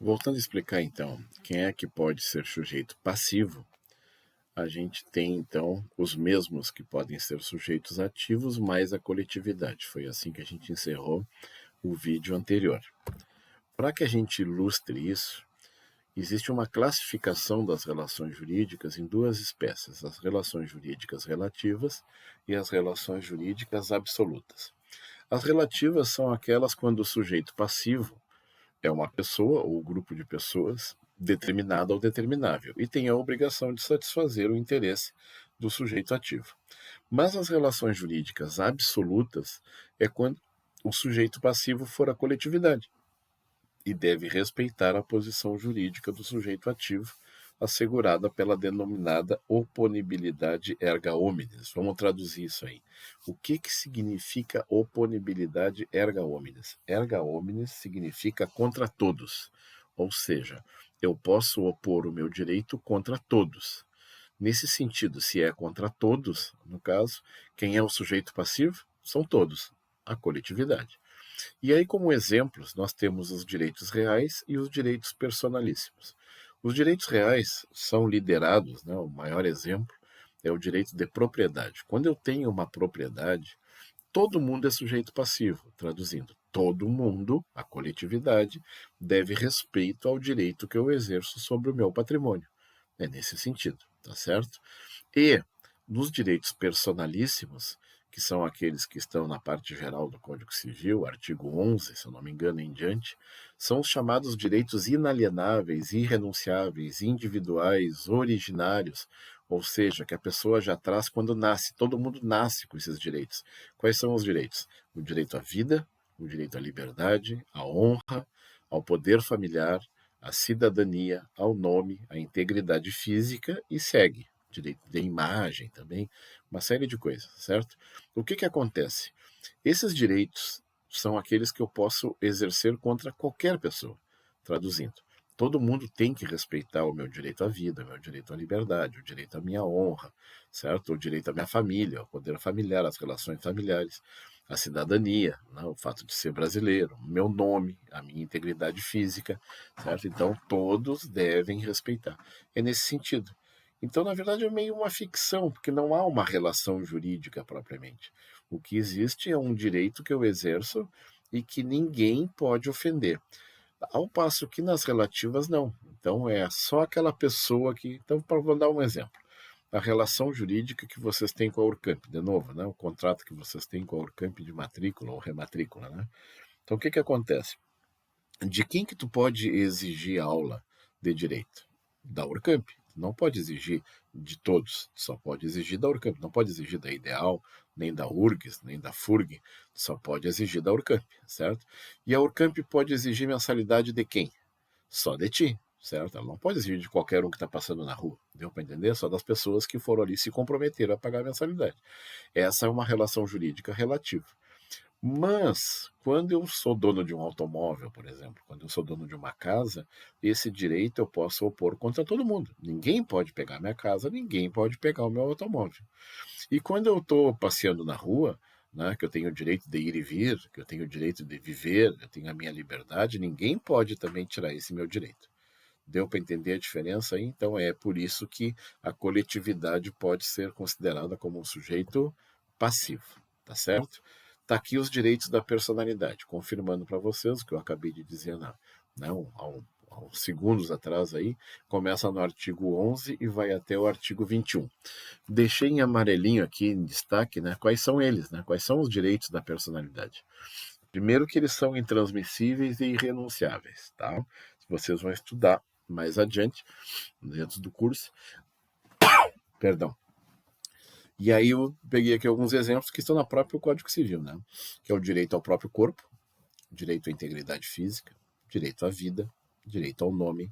Voltando a explicar então, quem é que pode ser sujeito passivo, a gente tem então os mesmos que podem ser sujeitos ativos mais a coletividade. Foi assim que a gente encerrou o vídeo anterior. Para que a gente ilustre isso, existe uma classificação das relações jurídicas em duas espécies: as relações jurídicas relativas e as relações jurídicas absolutas. As relativas são aquelas quando o sujeito passivo é uma pessoa ou grupo de pessoas determinada ou determinável e tem a obrigação de satisfazer o interesse do sujeito ativo. Mas as relações jurídicas absolutas é quando o sujeito passivo for a coletividade e deve respeitar a posição jurídica do sujeito ativo, assegurada pela denominada oponibilidade erga omnes. Vamos traduzir isso aí. O que significa oponibilidade erga omnes? Erga omnes significa contra todos, ou seja, eu posso opor o meu direito contra todos. Nesse sentido, se é contra todos, no caso, quem é o sujeito passivo? São todos, a coletividade. E aí, como exemplos, nós temos os direitos reais e os direitos personalíssimos. Os direitos reais são liderados, né, o maior exemplo é o direito de propriedade. Quando eu tenho uma propriedade, todo mundo é sujeito passivo, traduzindo, todo mundo, a coletividade, deve respeito ao direito que eu exerço sobre o meu patrimônio. É nesse sentido, tá certo? E nos direitos personalíssimos, que são aqueles que estão na parte geral do Código Civil, artigo 11, se eu não me engano, em diante, são os chamados direitos inalienáveis, irrenunciáveis, individuais, originários, ou seja, que a pessoa já traz quando nasce. Todo mundo nasce com esses direitos. Quais são os direitos? O direito à vida, o direito à liberdade, à honra, ao poder familiar, à cidadania, ao nome, à integridade física e segue. Direito de imagem também, uma série de coisas, certo? O que acontece? Esses direitos são aqueles que eu posso exercer contra qualquer pessoa. Traduzindo, todo mundo tem que respeitar o meu direito à vida, o meu direito à liberdade, o direito à minha honra, certo? O direito à minha família, ao poder familiar, às relações familiares, a cidadania, né? O fato de ser brasileiro, o meu nome, a minha integridade física, certo? Então, todos devem respeitar. É nesse sentido. Então, na verdade, é meio uma ficção, porque não há uma relação jurídica propriamente. O que existe é um direito que eu exerço e que ninguém pode ofender. Ao passo que nas relativas, não. Então, é só aquela pessoa que. Então, vou dar um exemplo. A relação jurídica que vocês têm com a Urcamp, de novo, né? O contrato que vocês têm com a Urcamp de matrícula ou rematrícula, né? Então, o que acontece? De quem que tu pode exigir aula de direito? Da Urcamp. Não pode exigir de todos, só pode exigir da Urcamp. Não pode exigir da Ideal, nem da URGS, nem da FURG, só pode exigir da Urcamp, certo? E a Urcamp pode exigir mensalidade de quem? Só de ti, certo? Ela não pode exigir de qualquer um que está passando na rua, deu para entender? Só das pessoas que foram ali se comprometeram a pagar a mensalidade. Essa é uma relação jurídica relativa. Mas, quando eu sou dono de um automóvel, por exemplo, quando eu sou dono de uma casa, esse direito eu posso opor contra todo mundo. Ninguém pode pegar minha casa, ninguém pode pegar o meu automóvel. E quando eu estou passeando na rua, né, que eu tenho o direito de ir e vir, que eu tenho o direito de viver, eu tenho a minha liberdade, ninguém pode também tirar esse meu direito. Deu para entender a diferença aí? Então é por isso que a coletividade pode ser considerada como um sujeito passivo, tá certo? Tá aqui os direitos da personalidade, confirmando para vocês o que eu acabei de dizer há uns segundos atrás aí, começa no artigo 11 e vai até o artigo 21. Deixei em amarelinho aqui em destaque, né, quais são eles, né, quais são os direitos da personalidade. Primeiro que eles são intransmissíveis e irrenunciáveis, tá? Vocês vão estudar mais adiante, dentro do curso. Perdão. E aí eu peguei aqui alguns exemplos que estão no próprio Código Civil, né? Que é o direito ao próprio corpo, direito à integridade física, direito à vida, direito ao nome,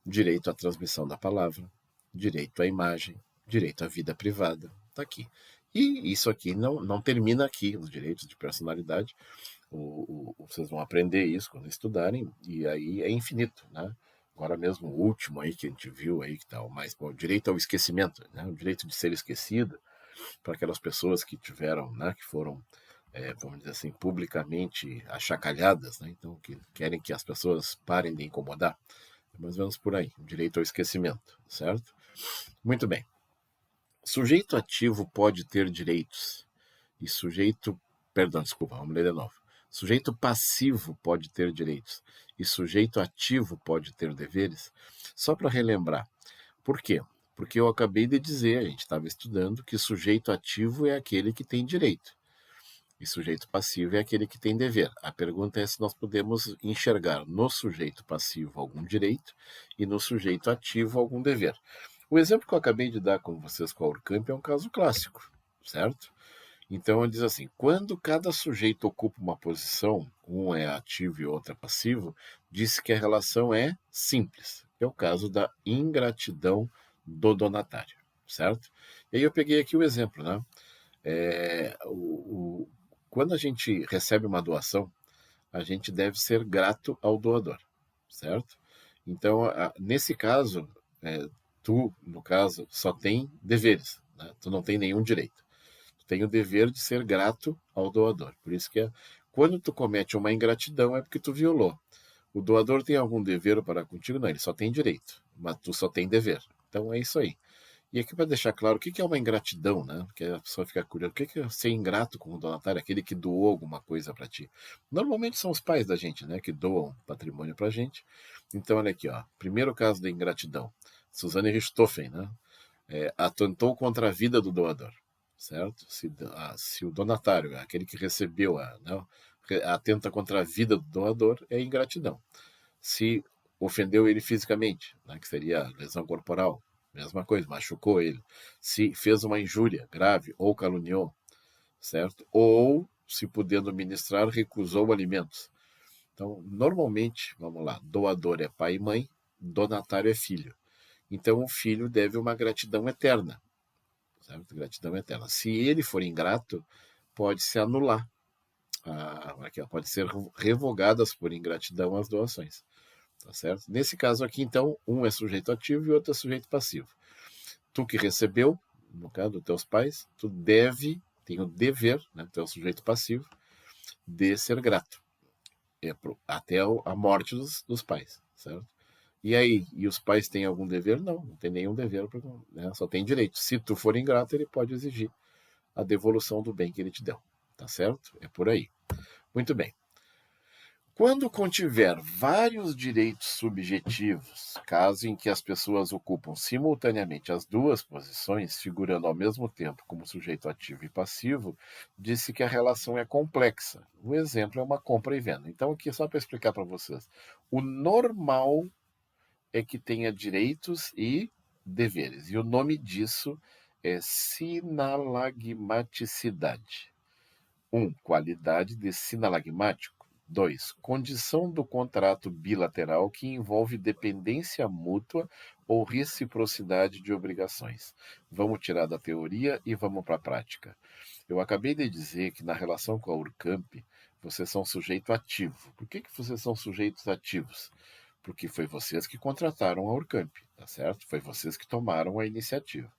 direito à transmissão da palavra, direito à imagem, direito à vida privada. Tá aqui. E isso aqui não termina aqui, os direitos de personalidade. Vocês vão aprender isso quando estudarem, e aí é infinito, né? Agora mesmo o último aí que a gente viu aí, que tá o mais bom, o direito ao esquecimento, né? O direito de ser esquecido para aquelas pessoas que tiveram, né, que foram vamos dizer assim, publicamente achacalhadas, né? Então, que querem que as pessoas parem de incomodar. É mais ou menos por aí, direito ao esquecimento, certo? Muito bem. Sujeito ativo pode ter direitos e sujeito, perdão, desculpa, vamos ler de novo. Sujeito passivo pode ter direitos e sujeito ativo pode ter deveres. Só para relembrar, por quê? Porque eu acabei de dizer, a gente estava estudando, que sujeito ativo é aquele que tem direito e sujeito passivo é aquele que tem dever. A pergunta é se nós podemos enxergar no sujeito passivo algum direito e no sujeito ativo algum dever. O exemplo que eu acabei de dar com vocês com a Urcamp é um caso clássico, certo? Então ele diz assim: quando cada sujeito ocupa uma posição, um é ativo e outro é passivo, diz que a relação é simples. É o caso da ingratidão do donatário, certo? E aí eu peguei aqui o exemplo, né? Quando a gente recebe uma doação, a gente deve ser grato ao doador, certo? Então, nesse caso, tu, no caso, só tem deveres, né? Tu não tem nenhum direito. Tu tem o dever de ser grato ao doador. Por isso que quando tu comete uma ingratidão é porque tu violou. O doador tem algum dever para contigo? Não, ele só tem direito, mas tu só tem dever. Então é isso aí. E aqui para deixar claro o que é uma ingratidão, né? Porque a pessoa fica curiosa. O que é ser ingrato com o donatário? Aquele que doou alguma coisa para ti. Normalmente são os pais da gente, né? Que doam patrimônio para gente. Então, olha aqui, ó. Primeiro caso da ingratidão. Suzane Richthofen, né? Atentou contra a vida do doador, certo? Se o donatário, aquele que recebeu, né, atenta contra a vida do doador, é ingratidão. Se ofendeu ele fisicamente, né, que seria lesão corporal, mesma coisa, machucou ele. Se fez uma injúria grave ou caluniou, certo? Ou, se podendo ministrar, recusou alimentos. Então, normalmente, vamos lá, doador é pai e mãe, donatário é filho. Então, o filho deve uma gratidão eterna, certo? Gratidão eterna. Se ele for ingrato, pode se anular, pode ser revogadas por ingratidão as doações. Tá certo? Nesse caso aqui, então, um é sujeito ativo e o outro é sujeito passivo. Tu que recebeu, no caso dos teus pais, tu tem o dever, né, tu é o sujeito passivo, de ser grato. Até a morte dos pais, certo? E aí, e os pais têm algum dever? Não tem nenhum dever, né, só tem direito. Se tu for ingrato, ele pode exigir a devolução do bem que ele te deu, tá certo? É por aí. Muito bem. Quando contiver vários direitos subjetivos, caso em que as pessoas ocupam simultaneamente as duas posições, figurando ao mesmo tempo como sujeito ativo e passivo, disse que a relação é complexa. O exemplo é uma compra e venda. Então, aqui só para explicar para vocês. O normal é que tenha direitos e deveres. E o nome disso é sinalagmaticidade. 1. Qualidade de sinalagmático. 2. Condição do contrato bilateral que envolve dependência mútua ou reciprocidade de obrigações. Vamos tirar da teoria e vamos para a prática. Eu acabei de dizer que na relação com a Urcamp, vocês são sujeito ativo. Por que vocês são sujeitos ativos? Porque foi vocês que contrataram a Urcamp, tá certo? Foi vocês que tomaram a iniciativa.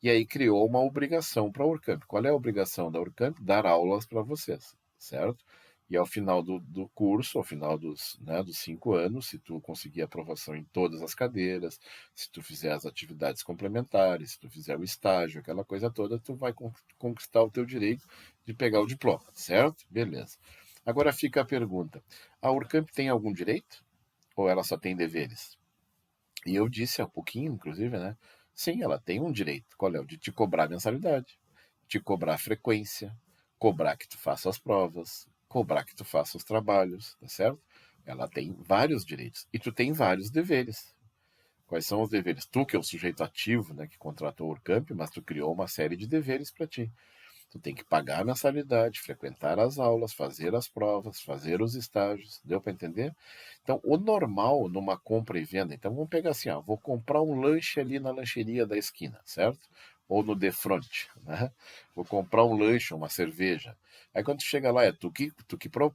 E aí criou uma obrigação para a Urcamp. Qual é a obrigação da Urcamp? Dar aulas para vocês, certo? E ao final do curso, ao final dos 5 anos, se tu conseguir aprovação em todas as cadeiras, se tu fizer as atividades complementares, se tu fizer o estágio, aquela coisa toda, tu vai conquistar o teu direito de pegar o diploma, certo? Beleza. Agora fica a pergunta: a Urcamp tem algum direito? Ou ela só tem deveres? E eu disse há pouquinho, inclusive, né? Sim, ela tem um direito. Qual é? O de te cobrar mensalidade, te cobrar frequência, cobrar que tu faça as provas, cobrar que tu faça os trabalhos, tá certo? Ela tem vários direitos. E tu tem vários deveres. Quais são os deveres? Tu, que é o sujeito ativo, né, que contratou o Urcamp, mas tu criou uma série de deveres para ti. Tu tem que pagar a mensalidade, frequentar as aulas, fazer as provas, fazer os estágios. Deu para entender? Então, o normal numa compra e venda, então vamos pegar assim, ó, vou comprar um lanche ali na lancheria da esquina, certo? Ou no de front, né? Vou comprar um lanche, uma cerveja. Aí quando tu chega lá, é tu que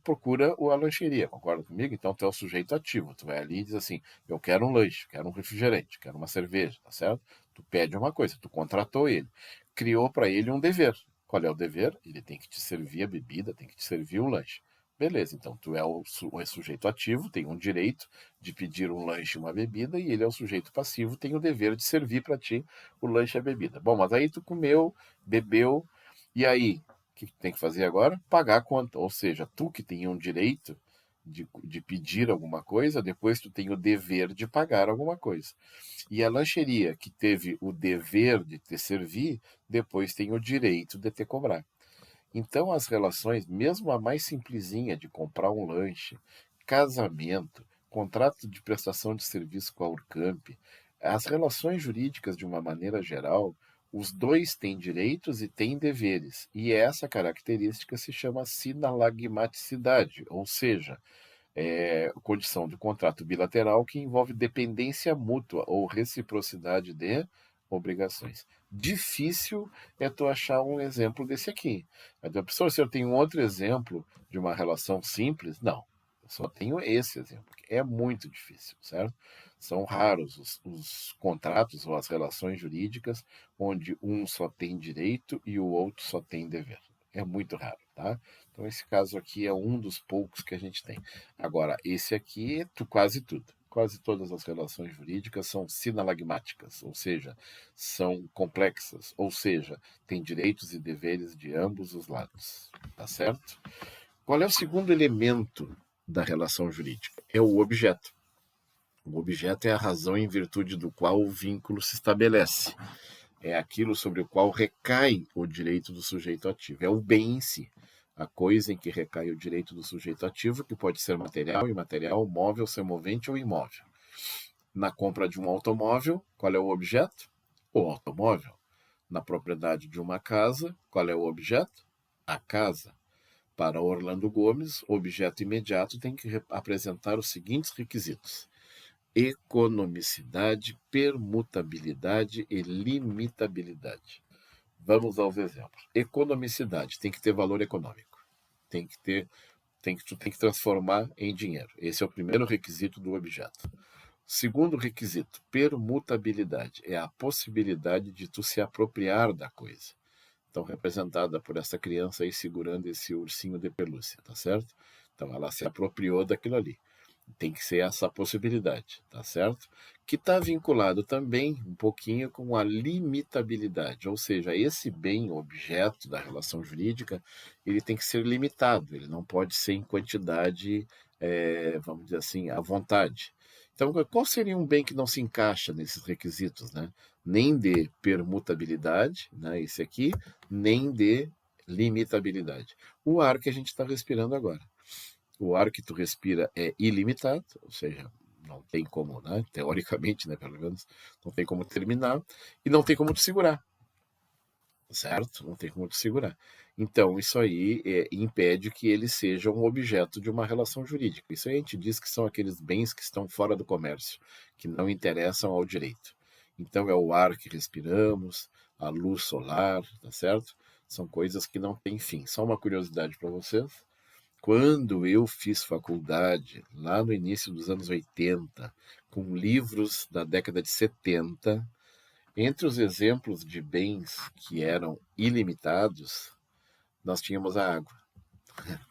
procura a lancheria, concorda comigo? Então tu é o sujeito ativo, tu vai ali e diz assim, eu quero um lanche, quero um refrigerante, quero uma cerveja, tá certo? Tu pede uma coisa, tu contratou ele, criou para ele um dever. Qual é o dever? Ele tem que te servir a bebida, tem que te servir o lanche. Beleza, então tu é o sujeito ativo, tem um direito de pedir um lanche e uma bebida, e ele é o sujeito passivo, tem o dever de servir para ti o lanche e a bebida. Bom, mas aí tu comeu, bebeu, e aí, o que tu tem que fazer agora? Pagar a conta. Ou seja, tu que tem um direito de pedir alguma coisa, depois tu tem o dever de pagar alguma coisa. E a lancheria, que teve o dever de te servir, depois tem o direito de te cobrar. Então, as relações, mesmo a mais simplesinha de comprar um lanche, casamento, contrato de prestação de serviço com a Urcamp, as relações jurídicas, de uma maneira geral, os dois têm direitos e têm deveres. E essa característica se chama sinalagmaticidade, ou seja, condição de contrato bilateral que envolve dependência mútua ou reciprocidade de obrigações. Difícil é tu achar um exemplo desse aqui. Mas, professor, se eu tenho um outro exemplo de uma relação simples, não. Eu só tenho esse exemplo. É muito difícil, certo? São raros os contratos ou as relações jurídicas onde um só tem direito e o outro só tem dever. É muito raro, tá? Então, esse caso aqui é um dos poucos que a gente tem. Agora, esse aqui é quase tudo. Quase todas as relações jurídicas são sinalagmáticas, ou seja, são complexas, ou seja, têm direitos e deveres de ambos os lados. Tá certo? Qual é o segundo elemento da relação jurídica? É o objeto. O objeto é a razão em virtude do qual o vínculo se estabelece. É aquilo sobre o qual recai o direito do sujeito ativo. É o bem em si. A coisa em que recai o direito do sujeito ativo, que pode ser material, imaterial, móvel, semovente ou imóvel. Na compra de um automóvel, qual é o objeto? O automóvel. Na propriedade de uma casa, qual é o objeto? A casa. Para Orlando Gomes, o objeto imediato tem que apresentar os seguintes requisitos: economicidade, permutabilidade e limitabilidade. Vamos aos exemplos. Economicidade tem que ter valor econômico. Tem que ter, tu tem que transformar em dinheiro. Esse é o primeiro requisito do objeto. Segundo requisito, permutabilidade, é a possibilidade de tu se apropriar da coisa. Então, representada por essa criança aí segurando esse ursinho de pelúcia, tá certo? Então, ela se apropriou daquilo ali. Tem que ser essa possibilidade, tá certo? Que está vinculado também um pouquinho com a limitabilidade, ou seja, esse bem objeto da relação jurídica, ele tem que ser limitado, ele não pode ser em quantidade, vamos dizer assim, à vontade. Então, qual seria um bem que não se encaixa nesses requisitos, né? Nem de permutabilidade, né, esse aqui, nem de limitabilidade. O ar que a gente está respirando agora. O ar que tu respira é ilimitado, ou seja, não tem como, né? Teoricamente, né, pelo menos, não tem como terminar e não tem como te segurar, certo? Não tem como te segurar. Então, isso aí impede que ele seja um objeto de uma relação jurídica. Isso aí a gente diz que são aqueles bens que estão fora do comércio, que não interessam ao direito. Então, é o ar que respiramos, a luz solar, tá certo? São coisas que não têm fim. Só uma curiosidade para vocês. Quando eu fiz faculdade, lá no início dos anos 80, com livros da década de 70, entre os exemplos de bens que eram ilimitados, nós tínhamos a água.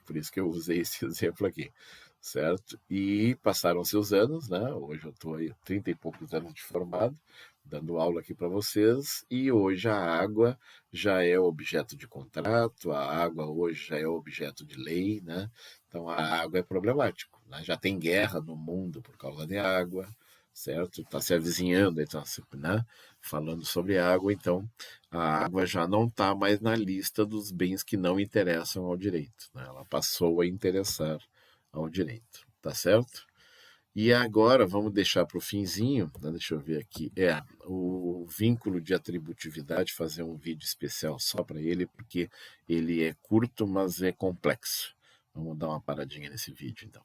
Por isso que eu usei esse exemplo aqui, certo? E passaram-se os anos, né? Hoje eu estou aí 30 e poucos anos de formado, dando aula aqui para vocês, e hoje a água já é objeto de contrato, a água hoje já é objeto de lei, né? Então a água é problemático, né? Já tem guerra no mundo por causa de água, certo? Está se avizinhando, então, né? Falando sobre água, então a água já não está mais na lista dos bens que não interessam ao direito, né? Ela passou a interessar ao direito, tá certo? E agora vamos deixar para o finzinho, né? Deixa eu ver aqui, o vínculo de atributividade, fazer um vídeo especial só para ele, porque ele é curto, mas é complexo. Vamos dar uma paradinha nesse vídeo, então.